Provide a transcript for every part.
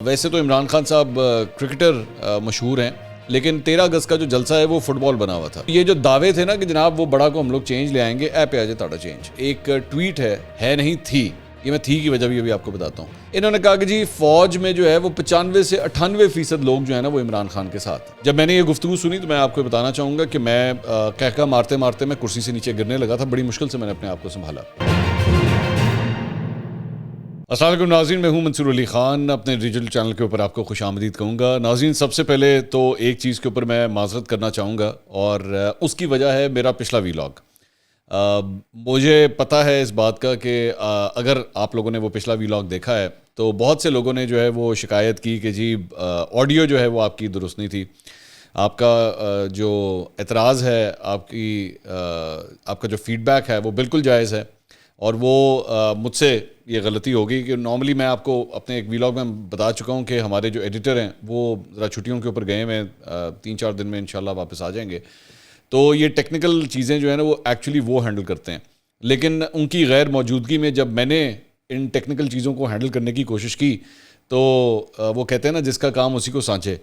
ویسے تو عمران خان صاحب کرکٹر مشہور ہیں، لیکن 13 اگست کا جو جلسہ ہے وہ فٹ بال بنا ہوا تھا۔ یہ جو دعوے تھے نا کہ جناب وہ بڑا کو ہم لوگ چینج لے آئیں گے، اے پہ آ جائے تاڑا چینج۔ ایک ٹویٹ ہے نہیں تھی، یہ میں تھی کی وجہ بھی ابھی آپ کو بتاتا ہوں۔ انہوں نے کہا کہ جی فوج میں جو ہے وہ 95 سے 98% لوگ جو ہے نا وہ عمران خان کے ساتھ۔ جب میں نے یہ گفتگو سنی تو میں آپ کو بتانا چاہوں گا کہ میں کہکا مارتے مارتے میں کرسی سے نیچے گرنے لگا تھا، بڑی مشکل سے میں نے اپنے آپ کو سنبھالا۔ السلام علیکم ناظرین، میں ہوں منصور علی خان، اپنے ڈیجیٹل چینل کے اوپر آپ کو خوش آمدید کہوں گا۔ ناظرین، سب سے پہلے تو ایک چیز کے اوپر میں معذرت کرنا چاہوں گا، اور اس کی وجہ ہے میرا پچھلا ویلاگ۔ مجھے پتہ ہے اس بات کا کہ اگر آپ لوگوں نے وہ پچھلا ویلاگ دیکھا ہے تو بہت سے لوگوں نے جو ہے وہ شکایت کی کہ جی آڈیو جو ہے وہ آپ کی درست نہیں تھی۔ آپ کا جو اعتراض ہے، آپ کا جو فیڈ بیک ہے وہ بالکل جائز ہے، اور وہ مجھ سے یہ غلطی ہوگی کہ نارملی میں آپ کو اپنے ایک ویلاگ میں بتا چکا ہوں کہ ہمارے جو ایڈیٹر ہیں وہ ذرا چھٹیوں کے اوپر گئے ہوئے ہیں، 3-4 دن میں انشاءاللہ واپس آ جائیں گے، تو یہ ٹیکنیکل چیزیں جو ہیں نا وہ ایکچولی وہ ہینڈل کرتے ہیں۔ لیکن ان کی غیر موجودگی میں جب میں نے ان ٹیکنیکل چیزوں کو ہینڈل کرنے کی کوشش کی تو وہ کہتے ہیں نا جس کا کام اسی کو سانچے،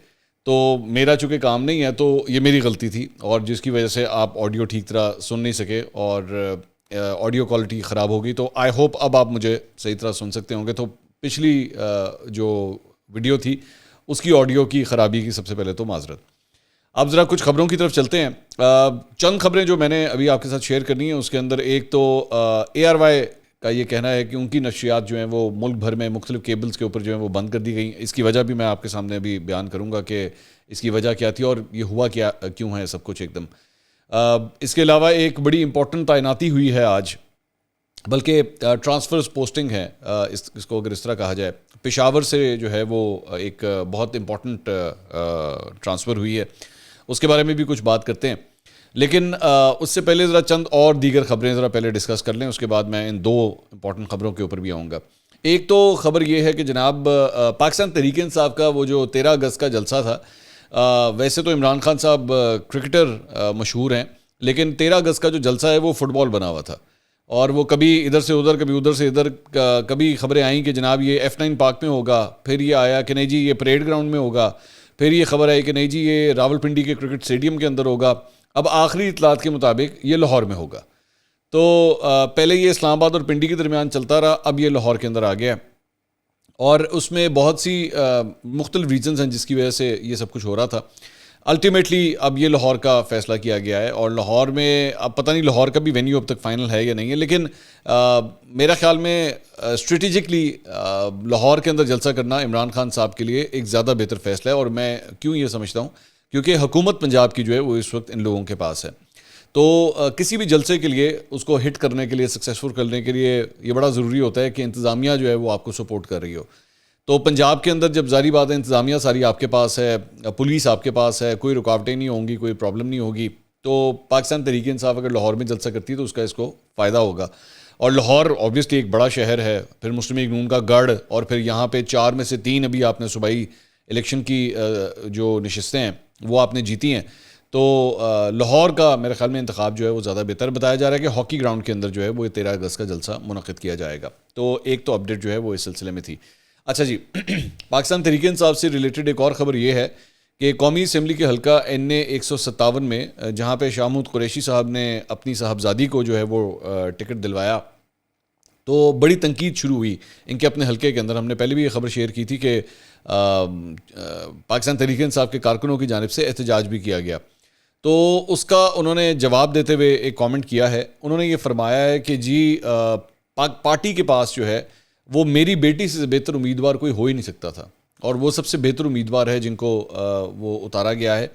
تو میرا چونکہ کام نہیں ہے تو یہ میری غلطی تھی، اور جس کی وجہ سے آپ آڈیو ٹھیک طرح سن نہیں سکے اور آڈیو کوالٹی خراب ہوگی۔ تو آئی ہوپ اب آپ مجھے صحیح طرح سن سکتے ہوں گے۔ تو پچھلی جو ویڈیو تھی اس کی آڈیو کی خرابی کی سب سے پہلے تو معذرت۔ اب ذرا کچھ خبروں کی طرف چلتے ہیں۔ چند خبریں جو میں نے ابھی آپ کے ساتھ شیئر کرنی ہیں، اس کے اندر ایک تو ARY کا یہ کہنا ہے کہ ان کی نشریات جو ہیں وہ ملک بھر میں مختلف کیبلز کے اوپر جو ہیں وہ بند کر دی گئیں۔ اس کی وجہ بھی میں آپ کے سامنے ابھی بیان کروں گا کہ اس کی وجہ کیا تھی اور یہ ہوا کیوں ہے سب کچھ ایک دم۔ اس کے علاوہ ایک بڑی امپورٹنٹ تعیناتی ہوئی ہے آج، بلکہ ٹرانسفرز پوسٹنگ ہے اس کو اگر اس طرح کہا جائے۔ پشاور سے جو ہے وہ ایک بہت امپورٹنٹ ٹرانسفر ہوئی ہے، اس کے بارے میں بھی کچھ بات کرتے ہیں۔ لیکن اس سے پہلے ذرا چند اور دیگر خبریں ذرا پہلے ڈسکس کر لیں، اس کے بعد میں ان 2 امپورٹنٹ خبروں کے اوپر بھی آؤں گا۔ ایک تو خبر یہ ہے کہ جناب پاکستان تحریک انصاف کا وہ جو 13 اگست کا جلسہ تھا، ویسے تو عمران خان صاحب کرکٹر مشہور ہیں، لیکن 13 اگست کا جو جلسہ ہے وہ فٹ بال بنا ہوا تھا، اور وہ کبھی ادھر سے ادھر کبھی ادھر سے ادھر، کبھی خبریں آئیں کہ جناب یہ F9 پارک میں ہوگا، پھر یہ آیا کہ نہیں جی یہ پریڈ گراؤنڈ میں ہوگا، پھر یہ خبر آئی کہ نہیں جی یہ راولپنڈی کے کرکٹ اسٹیڈیم کے اندر ہوگا، اب آخری اطلاعات کے مطابق یہ لاہور میں ہوگا۔ تو پہلے یہ اسلام آباد اور پنڈی کے درمیان چلتا رہا، اب یہ لاہور کے اندر آ گیا، اور اس میں بہت سی مختلف ریزنز ہیں جس کی وجہ سے یہ سب کچھ ہو رہا تھا۔ الٹیمیٹلی اب یہ لاہور کا فیصلہ کیا گیا ہے، اور لاہور میں اب پتہ نہیں لاہور کا بھی وینیو اب تک فائنل ہے یا نہیں ہے، لیکن میرا خیال میں اسٹریٹجکلی لاہور کے اندر جلسہ کرنا عمران خان صاحب کے لیے ایک زیادہ بہتر فیصلہ ہے۔ اور میں کیوں یہ سمجھتا ہوں، کیونکہ حکومت پنجاب کی جو ہے وہ اس وقت ان لوگوں کے پاس ہے، تو کسی بھی جلسے کے لیے اس کو ہٹ کرنے کے لیے، سکسیسفل کرنے کے لیے یہ بڑا ضروری ہوتا ہے کہ انتظامیہ جو ہے وہ آپ کو سپورٹ کر رہی ہو۔ تو پنجاب کے اندر جب ظاہری بات ہے انتظامیہ ساری آپ کے پاس ہے، پولیس آپ کے پاس ہے، کوئی رکاوٹیں نہیں ہوں گی، کوئی پرابلم نہیں ہوگی، تو پاکستان تحریک انصاف اگر لاہور میں جلسہ کرتی ہے تو اس کا اس کو فائدہ ہوگا۔ اور لاہور اوبویسلی ایک بڑا شہر ہے، پھر مسلم لیگ نون کا گڑھ، اور پھر یہاں پہ 4 میں سے 3 ابھی آپ نے صوبائی الیکشن کی جو نشستیں ہیں وہ آپ نے جیتی ہیں، تو لاہور کا میرے خیال میں انتخاب جو ہے وہ زیادہ بہتر بتایا جا رہا ہے کہ ہاکی گراؤنڈ کے اندر جو ہے وہ 13 اگست کا جلسہ منعقد کیا جائے گا۔ تو ایک تو اپڈیٹ جو ہے وہ اس سلسلے میں تھی۔ اچھا جی، پاکستان تحریک انصاف سے ریلیٹڈ ایک اور خبر یہ ہے کہ قومی اسمبلی کے حلقہ NA 157 میں جہاں پہ شاہ محمود قریشی صاحب نے اپنی صاحبزادی کو جو ہے وہ ٹکٹ دلوایا، تو بڑی تنقید شروع ہوئی ان کے اپنے حلقے کے اندر۔ ہم نے پہلے بھی یہ خبر شیئر کی تھی کہ پاکستان تحریک انصاف کے کارکنوں کی جانب سے احتجاج بھی کیا گیا، تو اس کا انہوں نے جواب دیتے ہوئے ایک کامنٹ کیا ہے۔ انہوں نے یہ فرمایا ہے کہ جی پارٹی کے پاس جو ہے وہ میری بیٹی سے بہتر امیدوار کوئی ہو ہی نہیں سکتا تھا، اور وہ سب سے بہتر امیدوار ہے جن کو وہ اتارا گیا ہے،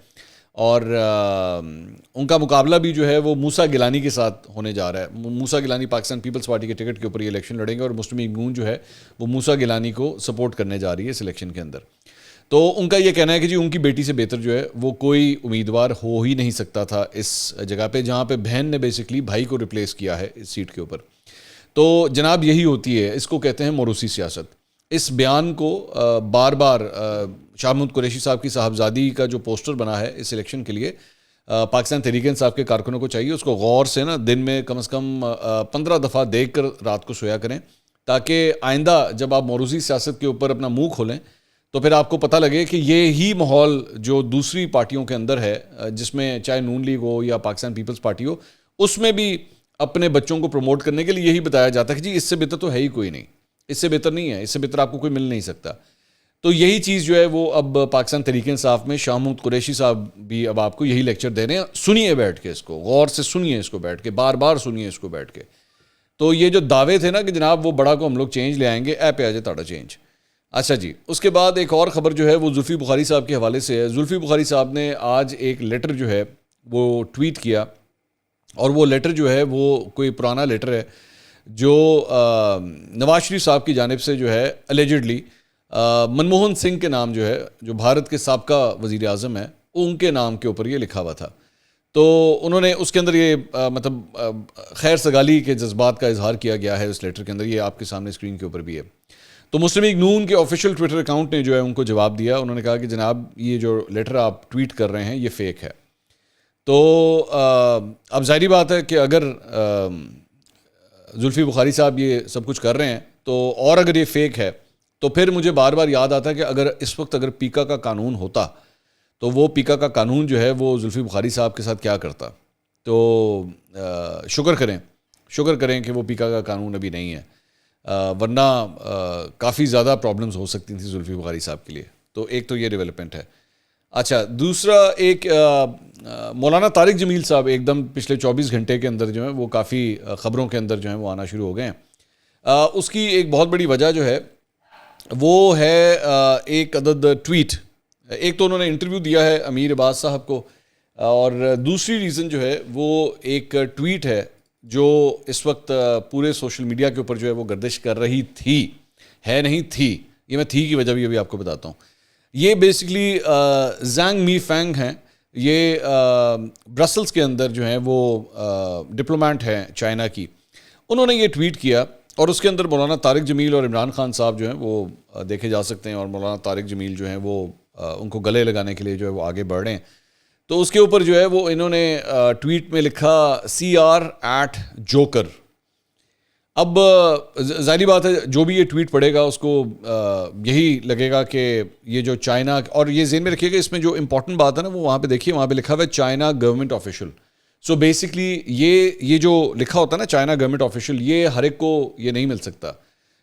اور ان کا مقابلہ بھی جو ہے وہ موسیٰ گیلانی کے ساتھ ہونے جا رہا ہے۔ موسیٰ گیلانی پاکستان پیپلز پارٹی کے ٹکٹ کے اوپر یہ الیکشن لڑیں گے، اور مسلم لیگ نون جو ہے وہ موسیٰ گیلانی کو سپورٹ کرنے جا رہی ہے اس الیکشن کے اندر۔ تو ان کا یہ کہنا ہے کہ جی ان کی بیٹی سے بہتر جو ہے وہ کوئی امیدوار ہو ہی نہیں سکتا تھا اس جگہ پہ، جہاں پہ بہن نے بیسکلی بھائی کو ریپلیس کیا ہے اس سیٹ کے اوپر۔ تو جناب یہی ہوتی ہے، اس کو کہتے ہیں موروثی سیاست۔ اس بیان کو بار بار شاہ محمود قریشی صاحب کی صاحبزادی کا جو پوسٹر بنا ہے اس الیکشن کے لیے، پاکستان تحریک انصاف کے کارکنوں کو چاہیے اس کو غور سے نا دن میں کم از کم 15 دفعہ دیکھ کر رات کو سویا کریں، تاکہ آئندہ جب آپ موروثی سیاست کے اوپر اپنا منہ کھولیں تو پھر آپ کو پتہ لگے کہ یہ ہی ماحول جو دوسری پارٹیوں کے اندر ہے، جس میں چاہے نون لیگ ہو یا پاکستان پیپلز پارٹی ہو، اس میں بھی اپنے بچوں کو پروموٹ کرنے کے لیے یہی بتایا جاتا ہے کہ جی اس سے بہتر تو ہے ہی کوئی نہیں، اس سے بہتر نہیں ہے، اس سے بہتر آپ کو کوئی مل نہیں سکتا. تو یہی چیز جو ہے وہ اب پاکستان تحریک انصاف میں شاہ محمود قریشی صاحب بھی اب آپ کو یہی لیکچر دے رہے ہیں. سنیے بیٹھ کے اس کو، غور سے سنیے اس کو بیٹھ کے، بار بار سنیے اس کو بیٹھ کے. تو یہ جو دعوے تھے نا کہ جناب وہ بڑا کو ہم لوگ چینج لے آئیں گے، اے پہ آ جائے تاڑا چینج. اچھا جی، اس کے بعد ایک اور خبر جو ہے وہ زلفی بخاری صاحب کے حوالے سے ہے. زلفی بخاری صاحب نے آج ایک لیٹر جو ہے وہ ٹویٹ کیا، اور وہ لیٹر جو ہے وہ کوئی پرانا لیٹر ہے جو نواز شریف صاحب کی جانب سے جو ہے الیجڈلی منموہن سنگھ کے نام جو ہے، جو بھارت کے سابقہ وزیر اعظم ہیں، ان کے نام کے اوپر یہ لکھا ہوا تھا. تو انہوں نے اس کے اندر یہ مطلب خیر سگالی کے جذبات کا اظہار کیا گیا ہے اس لیٹر کے اندر. یہ آپ کے سامنے اسکرین کے اوپر بھی ہے. تو مسلم لیگ نون کے آفیشیل ٹویٹر اکاؤنٹ نے جو ہے ان کو جواب دیا. انہوں نے کہا کہ جناب یہ جو لیٹر آپ ٹویٹ کر رہے ہیں یہ فیک ہے. تو اب ظاہری بات ہے کہ اگر زلفی بخاری صاحب یہ سب کچھ کر رہے ہیں تو، اور اگر یہ فیک ہے تو پھر مجھے بار بار یاد آتا ہے کہ اگر اس وقت اگر پیکا کا قانون ہوتا تو وہ پیکا کا قانون جو ہے وہ زلفی بخاری صاحب کے ساتھ کیا کرتا. تو شکر کریں کہ وہ پیکا کا قانون ابھی نہیں ہے، ورنہ کافی زیادہ پرابلمز ہو سکتی تھیں زلفی بخاری صاحب کے لیے. تو ایک تو یہ ڈیولپمنٹ ہے. اچھا، دوسرا ایک مولانا طارق جمیل صاحب ایک دم پچھلے 24 گھنٹے کے اندر جو ہے وہ کافی خبروں کے اندر جو ہیں وہ آنا شروع ہو گئے ہیں. اس کی ایک بہت بڑی وجہ جو ہے وہ ہے ایک عدد ٹویٹ. ایک تو انہوں نے انٹرویو دیا ہے امیر عباس صاحب کو، اور دوسری ریزن جو ہے وہ ایک ٹویٹ ہے جو اس وقت پورے سوشل میڈیا کے اوپر جو ہے وہ گردش کر رہی تھی. ہے نہیں تھی، یہ میں تھی کی وجہ بھی ابھی آپ کو بتاتا ہوں. یہ بیسکلی زانگ می فینگ ہیں. یہ برسلز کے اندر جو ہیں وہ ڈپلومیٹ ہیں چائنا کی. انہوں نے یہ ٹویٹ کیا، اور اس کے اندر مولانا طارق جمیل اور عمران خان صاحب جو ہیں وہ دیکھے جا سکتے ہیں. اور مولانا طارق جمیل جو ہیں وہ ان کو گلے لگانے کے لیے جو ہے وہ آگے بڑھ رہے ہیں. تو اس کے اوپر جو ہے وہ انہوں نے ٹویٹ میں لکھا CR@Joker. اب ظاہری بات ہے جو بھی یہ ٹویٹ پڑھے گا اس کو یہی لگے گا کہ یہ جو چائنا، اور یہ ذہن میں رکھیے گا اس میں جو امپورٹنٹ بات ہے نا وہ وہاں پہ دیکھیے، وہاں پہ لکھا ہوا ہے China government official. So basically یہ جو لکھا ہوتا ہے نا چائنا گورنمنٹ آفیشل، یہ ہر ایک کو یہ نہیں مل سکتا.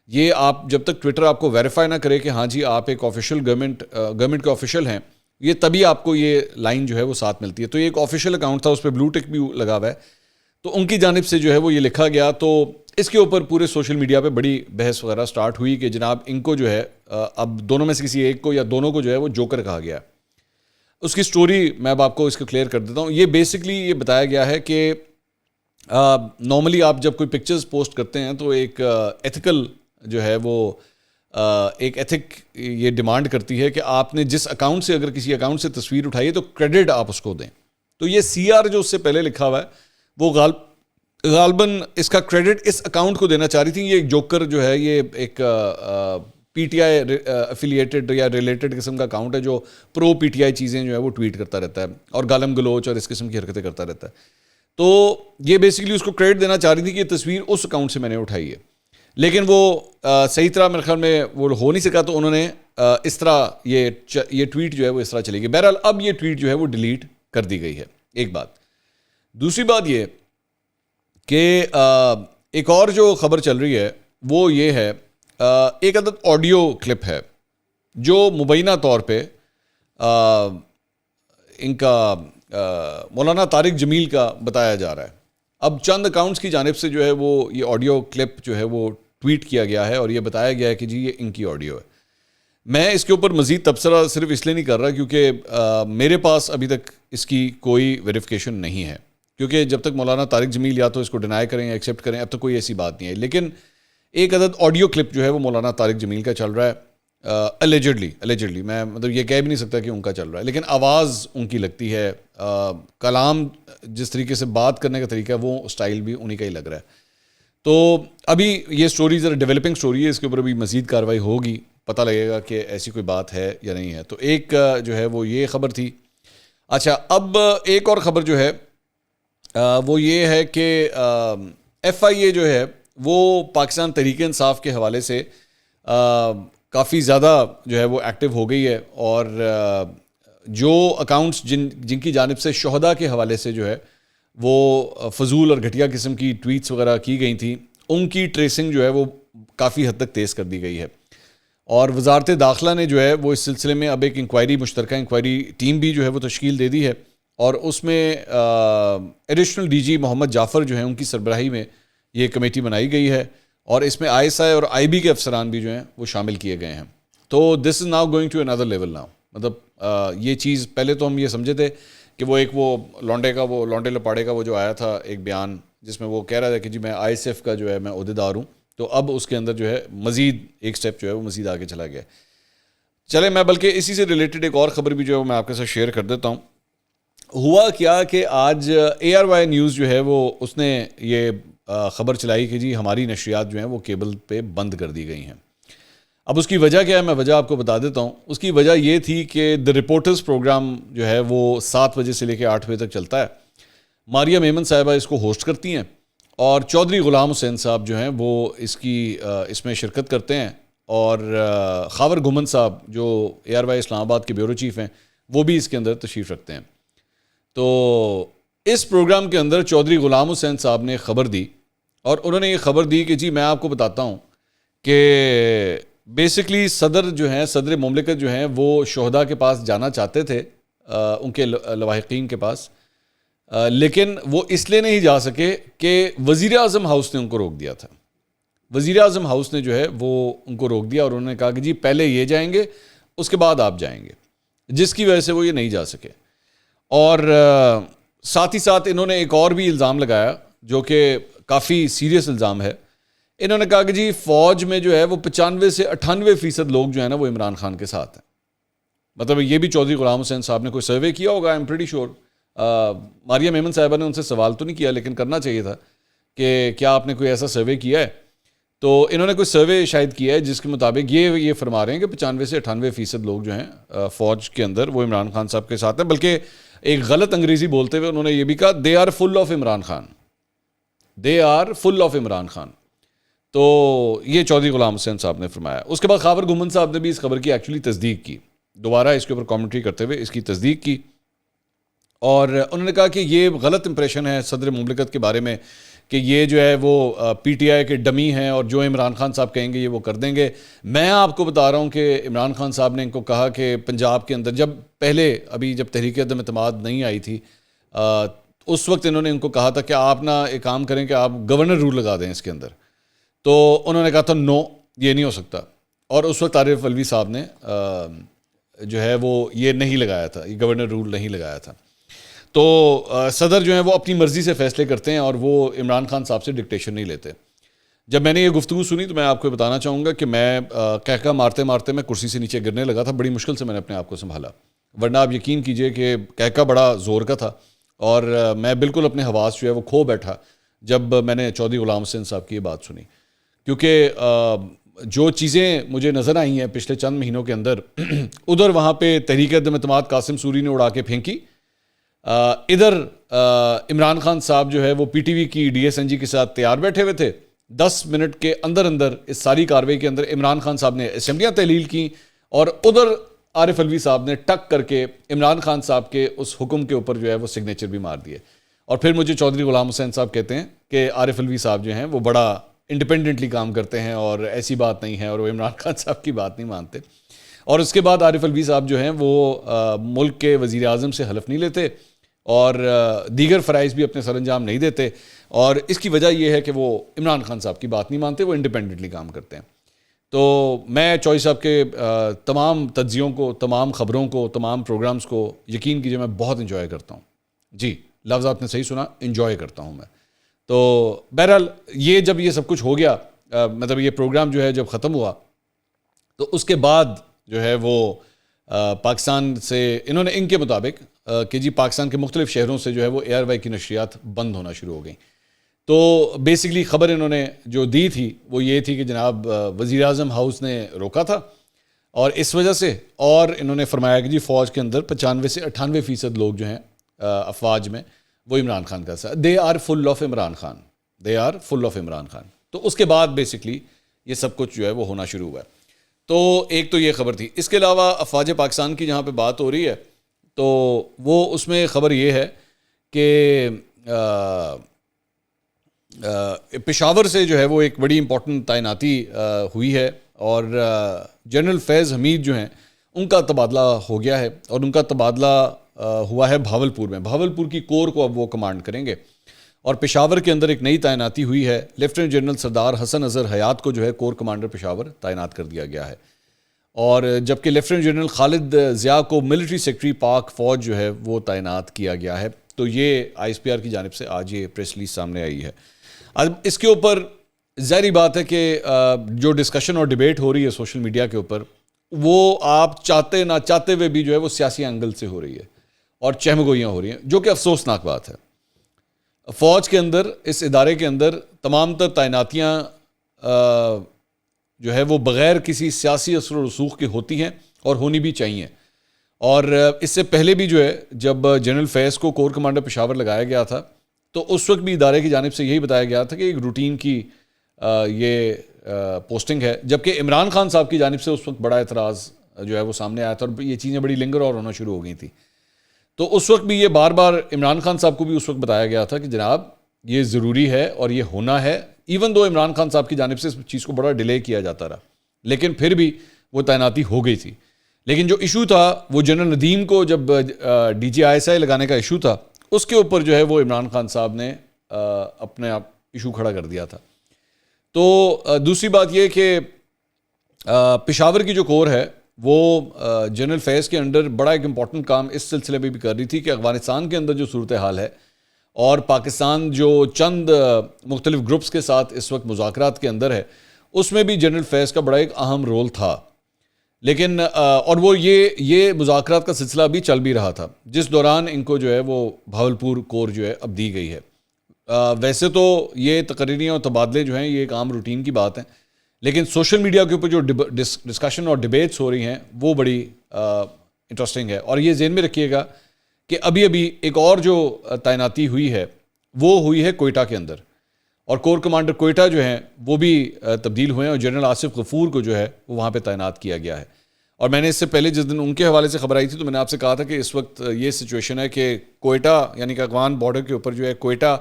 یہ آپ جب تک ٹویٹر آپ کو ویریفائی نہ کرے کہ ہاں جی آپ ایک آفیشیل گورنمنٹ کے آفیشیل ہیں، یہ تبھی آپ کو یہ لائن جو ہے وہ ساتھ ملتی ہے. تو یہ ایک آفیشیل اکاؤنٹ تھا، اس پہ بلو ٹک بھی لگا ہوا ہے. تو ان کی جانب سے جو ہے وہ یہ لکھا گیا. تو اس کے اوپر پورے سوشل میڈیا پہ بڑی بحث وغیرہ سٹارٹ ہوئی کہ جناب ان کو جو ہے اب دونوں میں سے کسی ایک کو یا دونوں کو جو ہے وہ جوکر کہا گیا. اس کی سٹوری میں اب آپ کو اس کو کلیئر کر دیتا ہوں. یہ بیسکلی یہ بتایا گیا ہے کہ نارملی آپ جب کوئی پکچرز پوسٹ کرتے ہیں تو ایک ایتھیکل جو ہے وہ ایک ایتھک یہ ڈیمانڈ کرتی ہے کہ آپ نے جس اکاؤنٹ سے اگر کسی اکاؤنٹ سے تصویر اٹھائی ہے تو کریڈٹ آپ اس کو دیں. تو یہ CR جو اس سے پہلے لکھا ہوا ہے وہ غالباً اس کا کریڈٹ اس اکاؤنٹ کو دینا چاہ رہی تھی. یہ جوکر جو ہے یہ ایک PTI افیلیٹڈ یا ریلیٹڈ قسم کا اکاؤنٹ ہے جو پرو PTI چیزیں جو ہے وہ ٹویٹ کرتا رہتا ہے اور گالم گلوچ اور اس قسم کی حرکتیں کرتا رہتا ہے. تو یہ بیسکلی اس کو کریڈٹ دینا چاہ رہی تھی کہ یہ تصویر اس اکاؤنٹ سے میں نے اٹھائی ہے، لیکن وہ صحیح طرح میرے خیال میں وہ ہو نہیں سکا. تو انہوں نے اس طرح یہ ٹویٹ جو ہے وہ اس طرح چلی گئی. بہرحال اب یہ ٹویٹ جو ہے وہ ڈیلیٹ کر دی گئی ہے. ایک بات. دوسری بات یہ کہ ایک اور جو خبر چل رہی ہے وہ یہ ہے، ایک عدد آڈیو کلپ ہے جو مبینہ طور پہ ان کا مولانا طارق جمیل کا بتایا جا رہا ہے. اب چند اکاؤنٹس کی جانب سے جو ہے وہ یہ آڈیو کلپ جو ہے وہ ٹویٹ کیا گیا ہے اور یہ بتایا گیا ہے کہ جی یہ ان کی آڈیو ہے. میں اس کے اوپر مزید تبصرہ صرف اس لیے نہیں کر رہا کیونکہ میرے پاس ابھی تک اس کی کوئی ویریفیکیشن نہیں ہے، کیونکہ جب تک مولانا طارق جمیل یا تو اس کو ڈینائی کریں یا ایکسیپٹ کریں اب تک کوئی ایسی بات نہیں ہے. لیکن ایک عدد آڈیو کلپ جو ہے وہ مولانا طارق جمیل کا چل رہا ہے اللیجڈلی. میں مطلب یہ کہہ بھی نہیں سکتا کہ ان کا چل رہا ہے، لیکن آواز ان کی لگتی ہے، کلام جس طریقے سے بات کرنے کا طریقہ ہے وہ اسٹائل بھی انہی کا ہی لگ رہا ہے. تو ابھی یہ سٹوری ذرا ڈیولپنگ سٹوری ہے، اس کے اوپر ابھی مزید کارروائی ہوگی، پتہ لگے گا کہ ایسی کوئی بات ہے یا نہیں ہے. تو ایک جو ہے وہ یہ خبر تھی. اچھا، اب ایک اور خبر جو ہے وہ یہ ہے کہ FIA جو ہے وہ پاکستان تحریک انصاف کے حوالے سے کافی زیادہ جو ہے وہ ایکٹیو ہو گئی ہے، اور جو اکاؤنٹس جن کی جانب سے شہداء کے حوالے سے جو ہے وہ فضول اور گھٹیا قسم کی ٹویٹس وغیرہ کی گئی تھیں، ان کی ٹریسنگ جو ہے وہ کافی حد تک تیز کر دی گئی ہے، اور وزارت داخلہ نے جو ہے وہ اس سلسلے میں اب ایک مشترکہ انکوائری ٹیم بھی جو ہے وہ تشکیل دے دی ہے، اور اس میں ایڈیشنل ڈی جی محمد جعفر جو ہیں ان کی سربراہی میں یہ کمیٹی بنائی گئی ہے، اور اس میں ISI اور IB کے افسران بھی جو ہیں وہ شامل کیے گئے ہیں. تو this is now going to اندر لیول ناؤ. مطلب یہ چیز پہلے تو ہم یہ سمجھے تھے کہ وہ ایک وہ لونڈے لپاڑے کا وہ جو آیا تھا ایک بیان جس میں وہ کہہ رہا تھا کہ جی میں ISF کا جو ہے میں عہدیدار ہوں، تو اب اس کے اندر جو ہے مزید ایک سٹیپ جو ہے وہ مزید آگے چلا گیا. چلے میں بلکہ اسی سے ریلیٹڈ ایک اور خبر بھی جو ہے میں آپ کے ساتھ شیئر کر دیتا ہوں. ہوا کیا کہ آج ARY نیوز جو ہے وہ اس نے یہ خبر چلائی کہ جی ہماری نشریات جو ہیں وہ کیبل پہ بند کر دی گئی ہیں. اب اس کی وجہ کیا ہے، میں وجہ آپ کو بتا دیتا ہوں. اس کی وجہ یہ تھی کہ دی رپورٹرز پروگرام جو ہے وہ 7 بجے سے لے کے 8 بجے تک چلتا ہے. ماریہ میمن صاحبہ اس کو ہوسٹ کرتی ہیں، اور چودھری غلام حسین صاحب جو ہیں وہ اس میں شرکت کرتے ہیں، اور خاور گھمن صاحب جو ARY اسلام آباد کے بیورو چیف ہیں وہ بھی اس کے اندر تشریف رکھتے ہیں. تو اس پروگرام کے اندر چودھری غلام حسین صاحب نے خبر دی، اور انہوں نے یہ خبر دی کہ جی میں آپ کو بتاتا ہوں کہ بیسکلی صدر مملکت جو ہیں وہ شہداء کے پاس جانا چاہتے تھے، ان کے لواحقین کے پاس، لیکن وہ اس لیے نہیں جا سکے کہ وزیر اعظم ہاؤس نے ان کو روک دیا تھا. وزیر اعظم ہاؤس نے جو ہے وہ ان کو روک دیا، اور انہوں نے کہا کہ جی پہلے یہ جائیں گے اس کے بعد آپ جائیں گے، جس کی وجہ سے وہ یہ نہیں جا سکے. اور ساتھ ہی ساتھ انہوں نے ایک اور بھی الزام لگایا جو کہ کافی سیریس الزام ہے. انہوں نے کہا کہ جی فوج میں جو ہے وہ 95 سے 98% لوگ جو ہیں نا وہ عمران خان کے ساتھ ہیں. مطلب یہ بھی چودھری غلام حسین صاحب نے کوئی سروے کیا ہوگا، I am pretty sure. Maria Memon صاحبہ نے ان سے سوال تو نہیں کیا، لیکن کرنا چاہیے تھا کہ کیا آپ نے کوئی ایسا سروے کیا ہے. تو انہوں نے کوئی سروے شاید کیا ہے جس کے مطابق یہ فرما رہے ہیں کہ 95 سے 98% لوگ جو ہیں فوج کے اندر وہ عمران خان صاحب کے ساتھ ہیں. بلکہ ایک غلط انگریزی بولتے ہوئے انہوں نے یہ بھی کہا they are full of Imran Khan, they are full of Imran Khan. تو یہ چودھری غلام حسین صاحب نے فرمایا. اس کے بعد خاور گھمن صاحب نے بھی اس خبر کی ایکچولی تصدیق کی، دوبارہ اس کے اوپر کامنٹری کرتے ہوئے اس کی تصدیق کی، اور انہوں نے کہا کہ یہ غلط امپریشن ہے صدر مملکت کے بارے میں کہ یہ جو ہے وہ PTI کے ڈمی ہیں اور جو عمران خان صاحب کہیں گے یہ وہ کر دیں گے. میں آپ کو بتا رہا ہوں کہ عمران خان صاحب نے ان کو کہا کہ پنجاب کے اندر جب تحریک عدم اعتماد نہیں آئی تھی اس وقت انہوں نے ان کو کہا تھا کہ آپ نا ایک کام کریں کہ آپ گورنر رول لگا دیں اس کے اندر. تو انہوں نے کہا تھا نو، یہ نہیں ہو سکتا، اور اس وقت عارف علوی صاحب نے جو ہے وہ یہ نہیں لگایا تھا، یہ گورنر رول نہیں لگایا تھا. تو صدر جو ہیں وہ اپنی مرضی سے فیصلے کرتے ہیں اور وہ عمران خان صاحب سے ڈکٹیشن نہیں لیتے. جب میں نے یہ گفتگو سنی تو میں آپ کو بتانا چاہوں گا کہ میں کہکا مارتے مارتے میں کرسی سے نیچے گرنے لگا تھا. بڑی مشکل سے میں نے اپنے آپ کو سنبھالا، ورنہ آپ یقین کیجئے کہ کہکا بڑا زور کا تھا، اور میں بالکل اپنے حواس جو ہے وہ کھو بیٹھا جب میں نے چودھری غلام حسین صاحب کی یہ بات سنی. کیونکہ جو چیزیں مجھے نظر آئی ہیں پچھلے چند مہینوں کے اندر، ادھر وہاں پہ تحریک عدم اعتماد قاسم سوری نے اڑا کے پھینکی، ادھر عمران خان صاحب جو ہے وہ PTV کی DSNG کے ساتھ تیار بیٹھے ہوئے تھے. 10 منٹ کے اندر اس ساری کارروائی کے اندر عمران خان صاحب نے اسمبلیاں تحلیل کی، اور ادھر عارف علوی صاحب نے ٹک کر کے عمران خان صاحب کے اس حکم کے اوپر جو ہے وہ سگنیچر بھی مار دیے. اور پھر مجھے چودھری غلام حسین صاحب کہتے ہیں کہ عارف علوی صاحب جو ہیں وہ بڑا انڈیپینڈنٹلی کام کرتے ہیں اور ایسی بات نہیں ہے، اور وہ عمران خان صاحب کی بات نہیں مانتے. اور اس کے بعد عارف علوی صاحب جو ہیں وہ ملک کے وزیر اعظم سے حلف نہیں لیتے اور دیگر فرائض بھی اپنے سر انجام نہیں دیتے، اور اس کی وجہ یہ ہے کہ وہ عمران خان صاحب کی بات نہیں مانتے، وہ انڈیپینڈنٹلی کام کرتے ہیں. تو میں چوئی صاحب کے تمام تجزیوں کو، تمام خبروں کو، تمام پروگرامز کو یقین کیجئے میں بہت انجوائے کرتا ہوں. جی لفظ آپ نے صحیح سنا، انجوائے کرتا ہوں میں. تو بہرحال جب یہ سب کچھ ہو گیا، مطلب یہ پروگرام جو ہے جب ختم ہوا تو اس کے بعد جو ہے وہ پاکستان سے انہوں نے ان کے مطابق کہ جی پاکستان کے مختلف شہروں سے جو ہے وہ ARY کی نشریات بند ہونا شروع ہو گئیں. تو بیسکلی خبر انہوں نے جو دی تھی وہ یہ تھی کہ جناب وزیر اعظم ہاؤس نے روکا تھا، اور اس وجہ سے، اور انہوں نے فرمایا کہ جی فوج کے اندر 95 سے 98% لوگ جو ہیں افواج میں وہ عمران خان کا ساتھ، they are full of Imran Khan, they are full of Imran Khan. تو اس کے بعد بیسکلی یہ سب کچھ جو ہے وہ ہونا شروع ہوا ہے. تو ایک تو یہ خبر تھی. اس کے علاوہ افواج پاکستان کی جہاں پہ بات ہو رہی ہے تو وہ اس میں خبر یہ ہے کہ پشاور سے جو ہے وہ ایک بڑی امپورٹنٹ تعیناتی ہوئی ہے اور جنرل فیض حمید جو ہیں ان کا تبادلہ ہو گیا ہے اور ان کا تبادلہ ہوا ہے بھاولپور میں. بھاولپور کی کور کو اب وہ کمانڈ کریں گے اور پشاور کے اندر ایک نئی تعیناتی ہوئی ہے. لیفٹیننٹ جنرل سردار حسن اظہر حیات کو جو ہے کور کمانڈر پشاور تعینات کر دیا گیا ہے اور جبکہ لیفٹیننٹ جنرل خالد ضیاء کو ملٹری سیکرٹری پاک فوج جو ہے وہ تعینات کیا گیا ہے. تو یہ آئی ایس پی آر کی جانب سے آج یہ پریس ریلیز سامنے آئی ہے. اب اس کے اوپر ظاہری بات ہے کہ جو ڈسکشن اور ڈیبیٹ ہو رہی ہے سوشل میڈیا کے اوپر وہ آپ چاہتے نہ چاہتے ہوئے بھی جو ہے وہ سیاسی اینگل سے ہو رہی ہے اور چہمگوئیاں ہو رہی ہیں, جو کہ افسوسناک بات ہے. فوج کے اندر, اس ادارے کے اندر تمام تر تعیناتیاں جو ہے وہ بغیر کسی سیاسی اثر و رسوخ کے ہوتی ہیں اور ہونی بھی چاہیے. اور اس سے پہلے بھی جو ہے جب جنرل فیض کو کور کمانڈر پشاور لگایا گیا تھا تو اس وقت بھی ادارے کی جانب سے یہی بتایا گیا تھا کہ ایک روٹین کی یہ پوسٹنگ ہے, جبکہ عمران خان صاحب کی جانب سے اس وقت بڑا اعتراض جو ہے وہ سامنے آیا تھا اور یہ چیزیں بڑی لنگر اور ہونا شروع ہو گئی تھیں. تو اس وقت بھی یہ بار بار عمران خان صاحب کو بھی اس وقت بتایا گیا تھا کہ جناب یہ ضروری ہے اور یہ ہونا ہے, ایون دو عمران خان صاحب کی جانب سے اس چیز کو بڑا ڈیلے کیا جاتا رہا, لیکن پھر بھی وہ تعیناتی ہو گئی تھی. لیکن جو ایشو تھا وہ جنرل ندیم کو جب D G I S I لگانے کا ایشو تھا اس کے اوپر جو ہے وہ عمران خان صاحب نے اپنے آپ ایشو کھڑا کر دیا تھا. تو دوسری بات یہ کہ پشاور کی جو کور ہے وہ جنرل فیض کے انڈر بڑا ایک امپورٹنٹ کام اس سلسلے میں بھی کر رہی تھی کہ افغانستان کے اندر جو صورتحال ہے اور پاکستان جو چند مختلف گروپس کے ساتھ اس وقت مذاکرات کے اندر ہے اس میں بھی جنرل فیض کا بڑا ایک اہم رول تھا. لیکن اور وہ یہ مذاکرات کا سلسلہ بھی چل بھی رہا تھا جس دوران ان کو جو ہے وہ بھاولپور کور جو ہے اب دی گئی ہے. ویسے تو یہ تقرریاں اور تبادلے جو ہیں یہ ایک عام روٹین کی بات ہے, لیکن سوشل میڈیا کے اوپر جو ڈسکشن اور ڈیبیٹس ہو رہی ہیں وہ بڑی انٹرسٹنگ ہے. اور یہ ذہن میں رکھیے گا کہ ابھی ایک اور جو تعیناتی ہوئی ہے وہ ہوئی ہے کوئٹہ کے اندر اور کور کمانڈر کوئٹہ جو ہیں وہ بھی تبدیل ہوئے ہیں اور جنرل آصف غفور کو جو ہے وہ وہاں پہ تعینات کیا گیا ہے. اور میں نے اس سے پہلے جس دن ان کے حوالے سے خبر آئی تھی تو میں نے آپ سے کہا تھا کہ اس وقت یہ سچویشن ہے کہ کوئٹہ یعنی کہ افغان بارڈر کے اوپر جو ہے کوئٹہ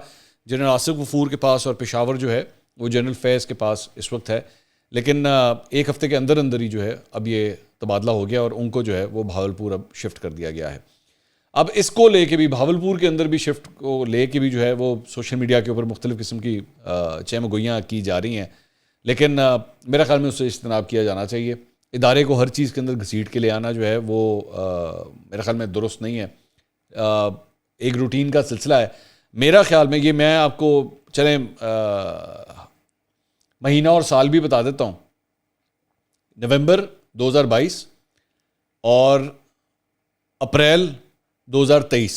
جنرل آصف غفور کے پاس اور پشاور جو ہے وہ جنرل فیض کے پاس اس وقت ہے. لیکن ایک ہفتے کے اندر اندر ہی جو ہے اب یہ تبادلہ ہو گیا اور ان کو جو ہے وہ بھاولپور اب شفٹ کر دیا گیا ہے. اب اس کو لے کے بھی بھاولپور کے اندر بھی شفٹ کو لے کے بھی جو ہے وہ سوشل میڈیا کے اوپر مختلف قسم کی چہمگوئیاں کی جا رہی ہیں, لیکن میرا خیال میں اس سے اجتناب کیا جانا چاہیے. ادارے کو ہر چیز کے اندر گھسیٹ کے لے آنا جو ہے وہ میرا خیال میں درست نہیں ہے. ایک روٹین کا سلسلہ ہے میرا خیال میں. یہ میں آپ کو چلیں مہینہ اور سال بھی بتا دیتا ہوں, نومبر 2022 اور اپریل 2023,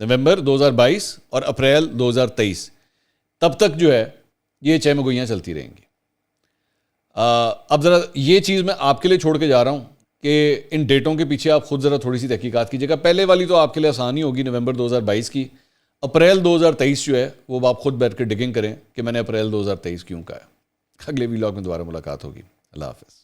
نومبر 2022 اور اپریل 2023 تب تک جو ہے یہ چہمگوئیاں چلتی رہیں گی. اب ذرا یہ چیز میں آپ کے لیے چھوڑ کے جا رہا ہوں کہ ان ڈیٹوں کے پیچھے آپ خود ذرا تھوڑی سی تحقیقات کیجیے گا. پہلے والی تو آپ کے لیے آسانی ہوگی نومبر 2022 کی, اپریل 2023 جو ہے وہ آپ خود بیٹھ کے ڈگنگ کریں کہ میں نے اپریل 2023 کیوں کہا ہے. اگلے ویلاگ میں دوبارہ ملاقات ہوگی. اللہ حافظ.